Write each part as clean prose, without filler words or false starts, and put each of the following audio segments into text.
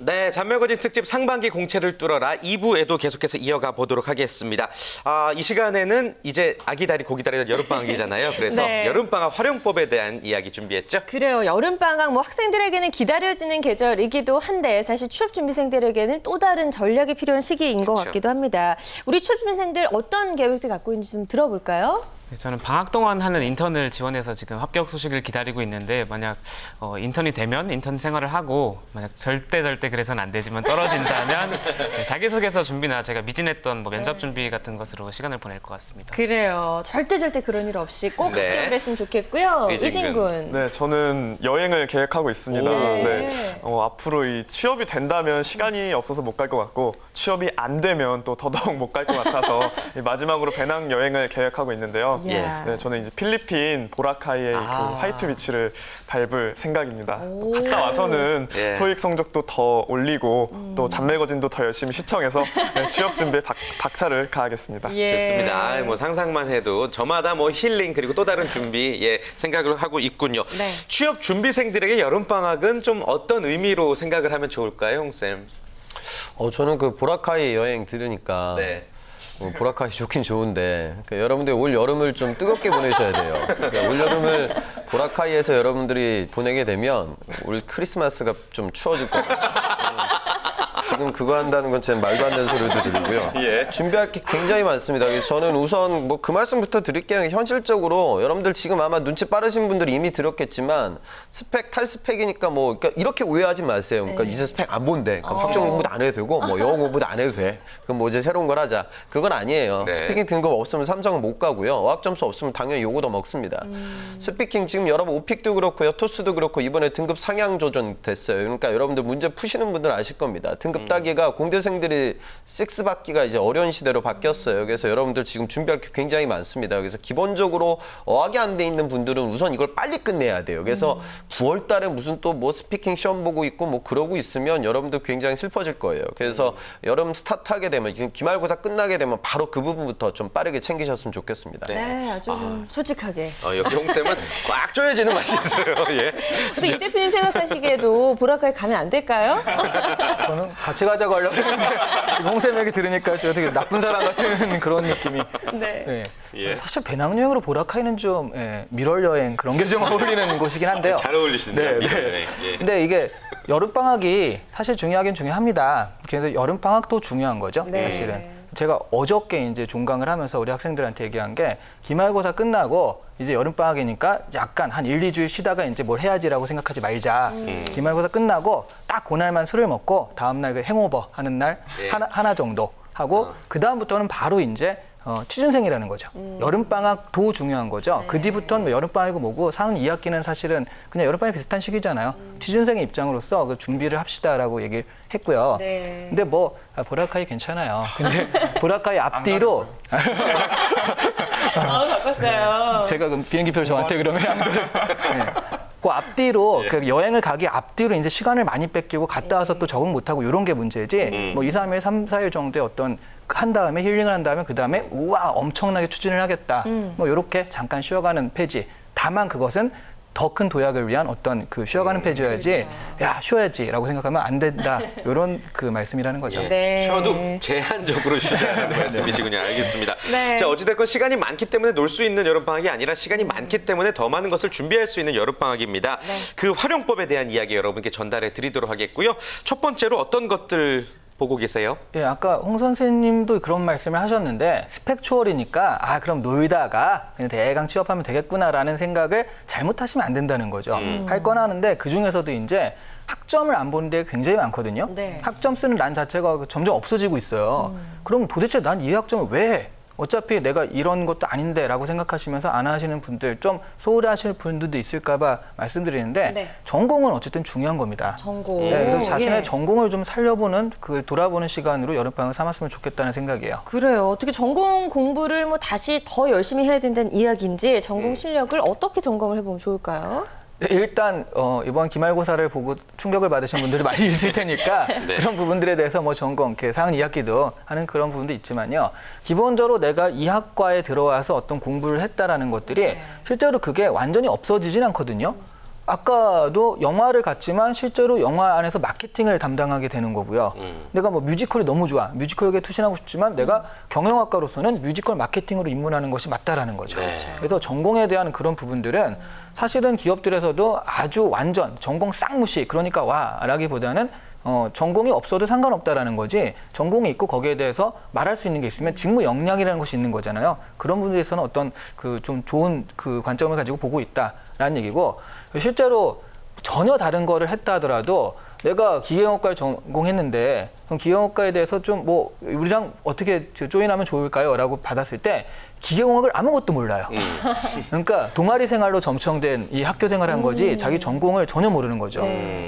네, 잔멸거진 특집 상반기 공채를 뚫어라 2부에도 계속해서 이어가 보도록 하겠습니다. 이 시간에는 이제 아기다리 고기다리 여름방학이잖아요. 그래서 네. 여름방학 활용법에 대한 이야기 준비했죠? 그래요. 여름방학 학생들에게는 기다려지는 계절이기도 한데 사실 취업준비생들에게는 또 다른 전략이 필요한 시기인 것 같기도 합니다. 우리 취업준비생들 어떤 계획들 갖고 있는지 좀 들어볼까요? 네, 저는 방학 동안 하는 인턴을 지원해서 지금 합격 소식을 기다리고 있는데 만약 인턴이 되면 인턴 생활을 하고 만약 절대 그래서는 안 되지만 떨어진다면 네, 자기소개서 준비나 제가 미진했던 면접 준비 같은 것으로 시간을 보낼 것 같습니다. 그래요. 절대 그런 일 없이 꼭 합격을 했으면 좋겠고요. 이진군. 네, 저는 여행을 계획하고 있습니다. 네. 앞으로 이 취업이 된다면 시간이 없어서 못 갈 것 같고 취업이 안 되면 또 더더욱 못 갈 것 같아서 마지막으로 배낭 여행을 계획하고 있는데요. 네, 저는 이제 필리핀 보라카이의 그 화이트 비치를 밟을 생각입니다. 갔다 와서는 토익 성적도 더 올리고 또 잔매거진도 더 열심히 시청해서 취업 준비에 박차를 가하겠습니다. 좋습니다. 뭐 상상만 해도 저마다 뭐 힐링 그리고 또 다른 준비 생각을 하고 있군요. 네. 취업 준비생들에게 여름방학은 좀 어떤 의미로 생각을 하면 좋을까요, 홍쌤? 저는 그 보라카이 여행 들으니까 보라카이 좋긴 좋은데 그러니까 여러분들 올 여름을 좀 뜨겁게 보내셔야 돼요. 그러니까 올 여름을 보라카이에서 여러분들이 보내게 되면 올 크리스마스가 좀 추워질 거예요. 지금 그거 한다는 건 제 말도 안 되는 소리도 들리고요. 준비할 게 굉장히 많습니다. 그래서 저는 우선 뭐 그 말씀부터 드릴게요. 현실적으로 여러분들 지금 아마 눈치 빠르신 분들이 이미 들었겠지만 스펙 탈스펙이니까 뭐 그러니까 이렇게 오해하지 마세요. 그러니까 이제 스펙 안 본대. 그럼 학종 공부도 안 해도 되고 뭐 영어 공부도 안 해도 돼. 그럼 뭐 이제 새로운 걸 하자. 그건 아니에요. 스피킹 등급 없으면 삼성은 못 가고요. 어학 점수 없으면 당연히 요거 더 먹습니다. 스피킹 지금 여러분 오픽도 그렇고요. 토스도 그렇고 이번에 등급 상향 조정 됐어요. 그러니까 여러분들 문제 푸시는 분들 아실 겁니다. 등급 따기가 공대생들이 6 받기가 이제 어려운 시대로 바뀌었어요. 그래서 여러분들 지금 준비할 게 굉장히 많습니다. 그래서 기본적으로 어학이 안 돼 있는 분들은 우선 이걸 빨리 끝내야 돼요. 그래서 9월 달에 무슨 또 뭐 스피킹 시험 보고 있고 뭐 그러고 있으면 여러분들 굉장히 슬퍼질 거예요. 그래서 여름 스타트하게 되면 지금 기말고사 끝나게 되면 바로 그 부분부터 좀 빠르게 챙기셨으면 좋겠습니다. 네, 아주 좀 솔직하게. 여기 홍쌤은 꽉 조여지는 맛이 있어요. 근데 이 대표님 생각하시기에도 보라카이 가면 안 될까요? 저는 같이 가자고 하려고 했는데 홍쌤 얘기 들으니까 저 되게 나쁜 사람 같은 그런 느낌이. 사실 배낭여행으로 보라카이는 좀 밀월 여행 그런 게 좀 어울리는 곳이긴 한데요. 잘 어울리시네요. 근데 이게 여름방학이 사실 중요하긴 중요합니다. 그래서 여름방학도 중요한 거죠, 사실은. 제가 어저께 이제 종강을 하면서 우리 학생들한테 얘기한 게 기말고사 끝나고 이제 여름방학이니까 약간 한 1, 2주일 쉬다가 이제 뭘 해야지라고 생각하지 말자. 기말고사 끝나고 딱 그날만 술을 먹고 다음날 그 행오버 하는 날 하나 정도 하고 그다음부터는 바로 이제 취준생이라는 거죠. 여름방학도 중요한 거죠. 그 뒤부터는 뭐 여름방학이고 뭐고 상은 2학기는 사실은 그냥 여름방학이 비슷한 시기잖아요. 취준생의 입장으로서 그 준비를 합시다라고 얘기를 했고요. 근데 뭐 보라카이 괜찮아요. 근데 보라카이 앞뒤로 바꿨어요. 제가 그럼 비행기표를 저한테 그러면 안 그래요. 그 앞뒤로 그 여행을 가기 앞뒤로 이제 시간을 많이 뺏기고 갔다 와서 또 적응 못하고 이런 게 문제지. 뭐 2, 3일, 3, 4일 정도의 어떤 한 다음에 힐링을 한 다음에 그 다음에 우와 엄청나게 추진을 하겠다. 뭐 이렇게 잠깐 쉬어가는 페이지. 다만 그것은 더 큰 도약을 위한 어떤 그 쉬어가는 페이지여야지 야 쉬어야지라고 생각하면 안 된다. 이런 그 말씀이라는 거죠. 쉬어도 제한적으로 쉬자는 말씀이시군요. 알겠습니다. 자, 어찌됐건 시간이 많기 때문에 놀 수 있는 여름방학이 아니라 시간이 많기 때문에 더 많은 것을 준비할 수 있는 여름방학입니다. 그 활용법에 대한 이야기 여러분께 전달해 드리도록 하겠고요. 첫 번째로 어떤 것들 보고 계세요? 아까 홍 선생님도 그런 말씀을 하셨는데 스펙 초월이니까 그럼 놀다가 그냥 대강 취업하면 되겠구나라는 생각을 잘못하시면 안 된다는 거죠. 할 건 하는데 그중에서도 이제 학점을 안 보는 데 굉장히 많거든요. 학점 쓰는 란 자체가 점점 없어지고 있어요. 그럼 도대체 난 이 학점을 왜 해? 어차피 내가 이런 것도 아닌데 라고 생각하시면서 안 하시는 분들, 좀 소홀히 하시는 분들도 있을까 봐 말씀드리는데 전공은 어쨌든 중요한 겁니다. 전공. 그래서 자신의 전공을 좀 살려보는, 돌아보는 시간으로 여름방학을 삼았으면 좋겠다는 생각이에요. 그래요. 어떻게 전공 공부를 뭐 다시 더 열심히 해야 된다는 이야기인지 전공 실력을 어떻게 점검을 해보면 좋을까요? 일단 이번 기말고사를 보고 충격을 받으신 분들이 많이 있을 테니까 그런 부분들에 대해서 뭐 전공, 이렇게 상은 2학기도 하는 그런 부분도 있지만요. 기본적으로 내가 이 학과에 들어와서 어떤 공부를 했다라는 것들이 실제로 그게 완전히 없어지진 않거든요. 아까도 영화를 갔지만 실제로 영화 안에서 마케팅을 담당하게 되는 거고요. 내가 뭐 뮤지컬이 너무 좋아. 뮤지컬에 투신하고 싶지만 내가 경영학과로서는 뮤지컬 마케팅으로 입문하는 것이 맞다라는 거죠. 네. 그래서 전공에 대한 그런 부분들은 사실은 기업들에서도 아주 완전 전공 싹무시 그러니까 와라기보다는 전공이 없어도 상관없다라는 거지 전공이 있고 거기에 대해서 말할 수 있는 게 있으면 직무 역량이라는 것이 있는 거잖아요. 그런 분들에서는 어떤 그 좀 좋은 그 관점을 가지고 보고 있다라는 얘기고 실제로 전혀 다른 거를 했다 하더라도 내가 기계영업과를 전공했는데 그럼 기계영업과에 대해서 좀 뭐 우리랑 어떻게 조인하면 좋을까요? 라고 받았을 때 기계공학을 아무것도 몰라요. 그러니까 동아리 생활로 점청된 이 학교 생활을 한 거지 자기 전공을 전혀 모르는 거죠.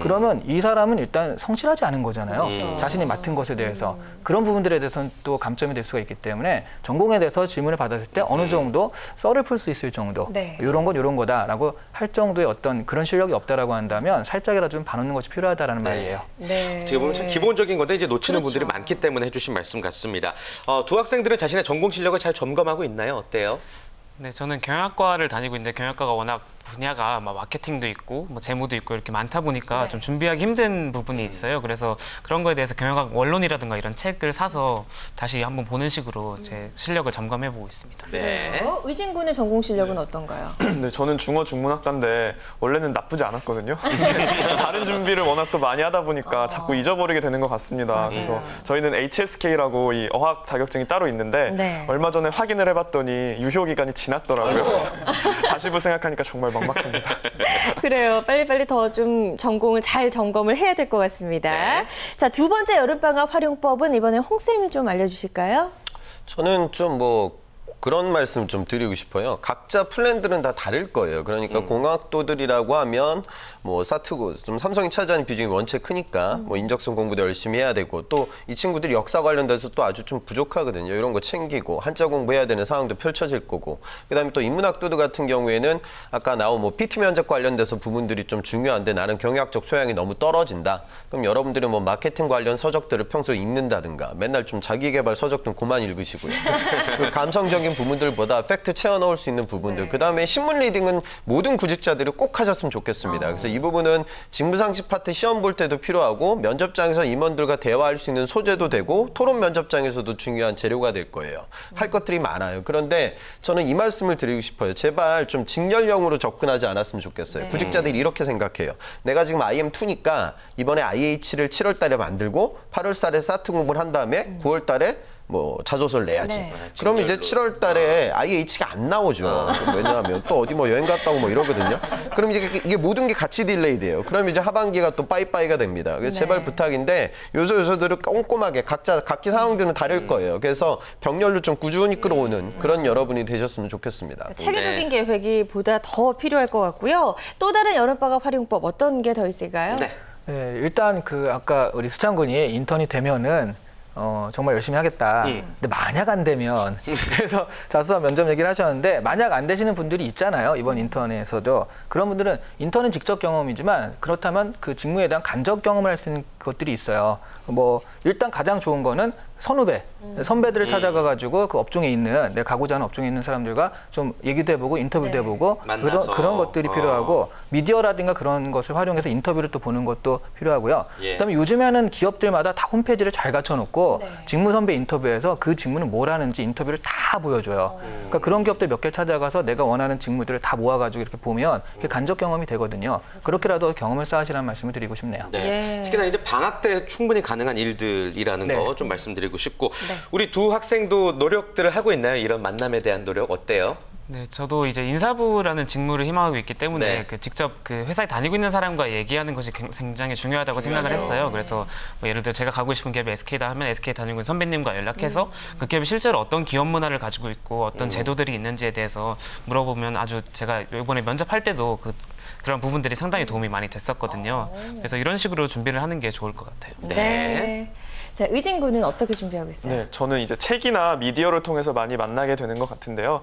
그러면 이 사람은 일단 성실하지 않은 거잖아요. 자신이 맡은 것에 대해서. 그런 부분들에 대해서는 또 감점이 될 수가 있기 때문에 전공에 대해서 질문을 받았을 때 어느 정도 썰을 풀 수 있을 정도 이런 건 이런 거다라고 할 정도의 어떤 그런 실력이 없다라고 한다면 살짝이라도 좀 봐놓는 것이 필요하다라는 말이에요. 네. 어떻게 보면 참 기본적인 건데 이제 놓치는 분들이 많기 때문에 해주신 말씀 같습니다. 두 학생들은 자신의 전공 실력을 잘 점검하고 있나요? 어때요? 네, 저는 경영학과를 다니고 있는데 경영학과가 워낙 분야가 마케팅도 있고 재무도 있고 이렇게 많다 보니까 좀 준비하기 힘든 부분이 있어요. 그래서 그런 거에 대해서 경영학 원론이라든가 이런 책을 사서 다시 한번 보는 식으로 제 실력을 점검해보고 있습니다. 네. 의진 군의 전공 실력은 어떤가요? 네, 저는 중어 중문학과인데 원래는 나쁘지 않았거든요. 다른 준비를 워낙 또 많이 하다 보니까 자꾸 잊어버리게 되는 것 같습니다. 맞아요. 그래서 저희는 HSK라고 이 어학 자격증이 따로 있는데 얼마 전에 확인을 해봤더니 유효 기간이 지났더라고요. 그래서 다시 생각하니까 정말 막막합니다. 그래요. 빨리빨리 더 좀 전공을 잘 점검을 해야 될 것 같습니다. 네. 자, 두 번째 여름방학 활용법은 이번에 홍 쌤이 좀 알려주실까요? 저는 좀 그런 말씀 좀 드리고 싶어요. 각자 플랜들은 다 다를 거예요. 그러니까 공학도들이라고 하면 사트고 좀 삼성이 차지하는 비중이 원체 크니까 인적성 공부도 열심히 해야 되고 또 이 친구들이 역사 관련돼서 또 아주 좀 부족하거든요. 이런 거 챙기고 한자 공부해야 되는 상황도 펼쳐질 거고 그다음에 또 인문학도들 같은 경우에는 아까 나온 PT 면접 관련돼서 부분들이 좀 중요한데 나는 경영학적 소양이 너무 떨어진다. 그럼 여러분들이 마케팅 관련 서적들을 평소에 읽는다든가 맨날 좀 자기개발 서적 좀 그만 읽으시고요. 그 감성적인 부분들보다 팩트 채워 넣을 수 있는 부분들 그다음에 신문 리딩은 모든 구직자들이 꼭 하셨으면 좋겠습니다. 그래서 이 부분은 직무상식 파트 시험 볼 때도 필요하고 면접장에서 임원들과 대화할 수 있는 소재도 되고 토론 면접장에서도 중요한 재료가 될 거예요. 할 것들이 많아요. 그런데 저는 이 말씀을 드리고 싶어요. 제발 좀 직렬형으로 접근하지 않았으면 좋겠어요. 구직자들이 이렇게 생각해요. 내가 지금 IM2니까 이번에 IH를 7월 달에 만들고 8월 달에 사트 공부를 한 다음에 9월 달에 자소서를 내야지. 그러면 이제 7월 달에 IH가 안 나오죠. 왜냐하면 또 어디 여행 갔다 오고 이러거든요. 그럼 이게 모든 게 같이 딜레이 돼요. 그럼 이제 하반기가 또 빠이빠이가 됩니다. 그래서 제발 부탁인데 요소들을 꼼꼼하게 각기 상황들은 다를 거예요. 그래서 병렬로 좀 꾸준히 끌어오는 그런 여러분이 되셨으면 좋겠습니다. 체계적인 계획이 보다 더 필요할 것 같고요. 또 다른 여름방학 활용법 어떤 게 더 있을까요? 네, 일단 아까 우리 수찬 군이 인턴이 되면은 정말 열심히 하겠다. 근데 만약 안 되면 그래서 자소서 면접 얘기를 하셨는데 만약 안 되시는 분들이 있잖아요. 이번 인턴에서도. 그런 분들은 인턴은 직접 경험이지만 그렇다면 그 직무에 대한 간접 경험을 할 수 있는 것들이 있어요. 일단 가장 좋은 거는 선후배, 선배들을 찾아가가지고 그 업종에 있는 내가 가고자 하는 업종에 있는 사람들과 좀 얘기도 해보고 인터뷰도 해보고 그런 것들이 필요하고 미디어라든가 그런 것을 활용해서 인터뷰를 또 보는 것도 필요하고요. 그다음에 요즘에는 기업들마다 다 홈페이지를 잘 갖춰놓고 직무 선배 인터뷰에서 그 직무는 뭘 하는지 인터뷰를 다 보여줘요. 그러니까 그런 기업들 몇 개 찾아가서 내가 원하는 직무들을 다 모아가지고 이렇게 보면 그게 간접 경험이 되거든요. 그렇게라도 경험을 쌓으시라는 말씀을 드리고 싶네요. 특히나 이제 방학 때 충분히 가능한 일들이라는 거 좀 말씀드리고 싶고 우리 두 학생도 노력들을 하고 있나요? 이런 만남에 대한 노력 어때요? 네, 저도 이제 인사부라는 직무를 희망하고 있기 때문에 직접 회사에 다니고 있는 사람과 얘기하는 것이 굉장히 중요하다고 생각을 했어요. 그래서 예를 들어 제가 가고 싶은 기업이 SK다 하면 SK 다니고 있는 선배님과 연락해서 그 기업이 실제로 어떤 기업 문화를 가지고 있고 어떤 제도들이 있는지에 대해서 물어보면 아주 제가 이번에 면접할 때도 그런 부분들이 상당히 도움이 많이 됐었거든요. 그래서 이런 식으로 준비를 하는 게 좋을 것 같아요. 네. 자, 의진 군은 어떻게 준비하고 있어요? 네, 저는 이제 책이나 미디어를 통해서 많이 만나게 되는 것 같은데요.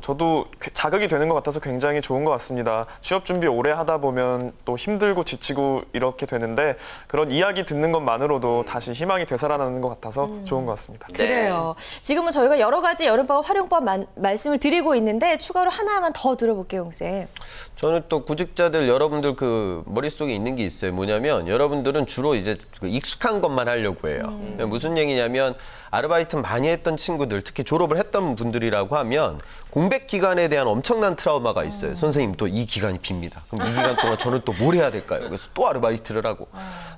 저도 자극이 되는 것 같아서 굉장히 좋은 것 같습니다. 취업 준비 오래 하다 보면 또 힘들고 지치고 이렇게 되는데 그런 이야기 듣는 것만으로도 다시 희망이 되살아나는 것 같아서 좋은 것 같습니다. 그래요. 지금은 저희가 여러 가지 여름방학 활용법 말씀을 드리고 있는데 추가로 하나만 더 들어볼게요, 홍쌤. 저는 또 구직자들 여러분들 그 머릿속에 있는 게 있어요. 뭐냐면 여러분들은 주로 이제 익숙한 것만 하려고 해요. 무슨 얘기냐면 아르바이트 많이 했던 친구들, 특히 졸업을 했던 분들이라고 하면 공백 기간에 대한 엄청난 트라우마가 있어요. 선생님 또 이 기간이 빕니다. 그럼 이 기간 동안 저는 또 뭘 해야 될까요? 그래서 또 아르바이트를 하고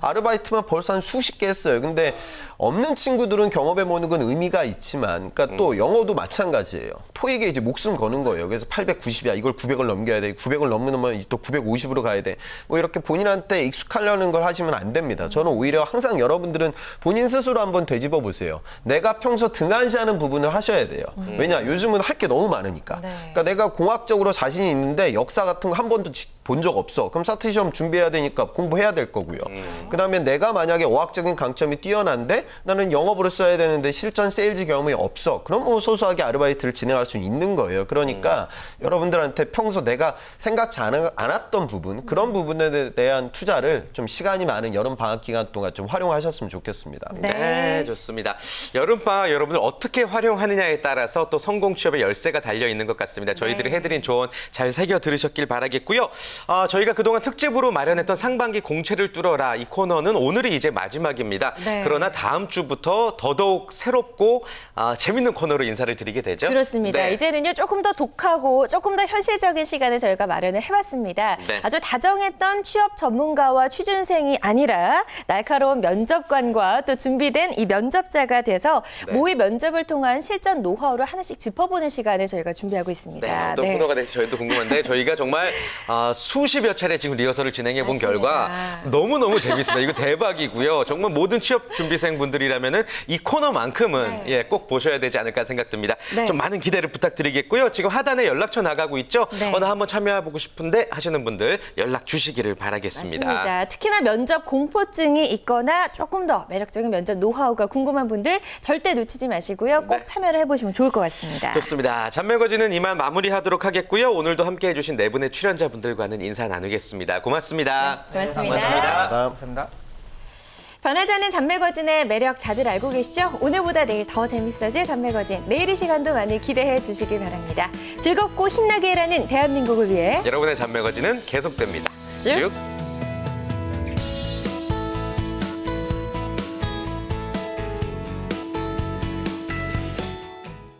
아르바이트만 벌써 한 수십 개 했어요. 근데 없는 친구들은 경험해보는 건 의미가 있지만 그러니까 또 영어도 마찬가지예요. 토익에 이제 목숨 거는 거예요. 그래서 890이야. 이걸 900을 넘겨야 돼. 900을 넘으면 또 950으로 가야 돼. 뭐 이렇게 본인한테 익숙하려는 걸 하시면 안 됩니다. 저는 오히려 항상 여러분들은 본인 스스로 한번 되짚어 보세요. 내가 평소 등한시하는 부분을 하셔야 돼요. 왜냐? 요즘은 할 게 너무 많으니까. 네. 그러니까 내가 공학적으로 자신이 있는데 역사 같은 거 한 번도 본 적 없어. 그럼 사트 시험 준비해야 되니까 공부해야 될 거고요. 그다음에 내가 만약에 어학적인 강점이 뛰어난데 나는 영업으로 써야 되는데 실전 세일즈 경험이 없어. 그럼 뭐 소소하게 아르바이트를 진행할 수 있는 거예요. 그러니까 여러분들한테 평소 내가 생각지 않았던 부분, 그런 부분에 대한 투자를 좀 시간이 많은 여름 방학 기간 동안 좀 활용하셨으면 좋겠습니다. 네, 좋습니다. 여름방학 여러분들 어떻게 활용하느냐에 따라서 또 성공 취업의 열쇠가 달려 있는 것 같습니다. 저희들이 해드린 조언 잘 새겨 들으셨길 바라겠고요. 저희가 그동안 특집으로 마련했던 상반기 공채를 뚫어라 이 코너는 오늘이 이제 마지막입니다. 네. 그러나 다음 주부터 더더욱 새롭고 재밌는 코너로 인사를 드리게 되죠. 그렇습니다. 네. 이제는요 조금 더 독하고 조금 더 현실적인 시간을 저희가 마련을 해봤습니다. 네. 아주 다정했던 취업 전문가와 취준생이 아니라 날카로운 면접관과 또 준비된 이 면접자가 돼서 모의 면접을 통한 실전 노하우를 하나씩 짚어보는 시간을 저희가 준비하고 있습니다. 네, 어떤 코너가 될지 저희도 궁금한데 저희가 정말 수십여 차례 지금 리허설을 진행해 본 결과 너무너무 재밌습니다. 이거 대박이고요. 정말 모든 취업 준비생분들이라면은 이 코너만큼은 꼭 보셔야 되지 않을까 생각됩니다. 네. 좀 많은 기대를 부탁드리겠고요. 지금 하단에 연락처 나가고 있죠. 네. 어느 한번 참여해보고 싶은데 하시는 분들 연락 주시기를 바라겠습니다. 맞습니다. 특히나 면접 공포증이 있거나 조금 더 매력적인 면접 노하우가 궁금한 분들 절대 놓치지 마시고요. 꼭 참여를 해보시면 좋을 것 같습니다. 좋습니다. 잔매거진은 이만 마무리하도록 하겠고요. 오늘도 함께해 주신 네 분의 출연자분들과는 인사 나누겠습니다. 고맙습니다. 네, 고맙습니다. 감사합니다. 변하지 않는 잔매거진의 매력 다들 알고 계시죠? 오늘보다 내일 더 재밌어질 잔매거진. 내일 이 시간도 많이 기대해 주시기 바랍니다. 즐겁고 힘나게 일하는 대한민국을 위해 여러분의 잔매거진은 계속됩니다. 쭉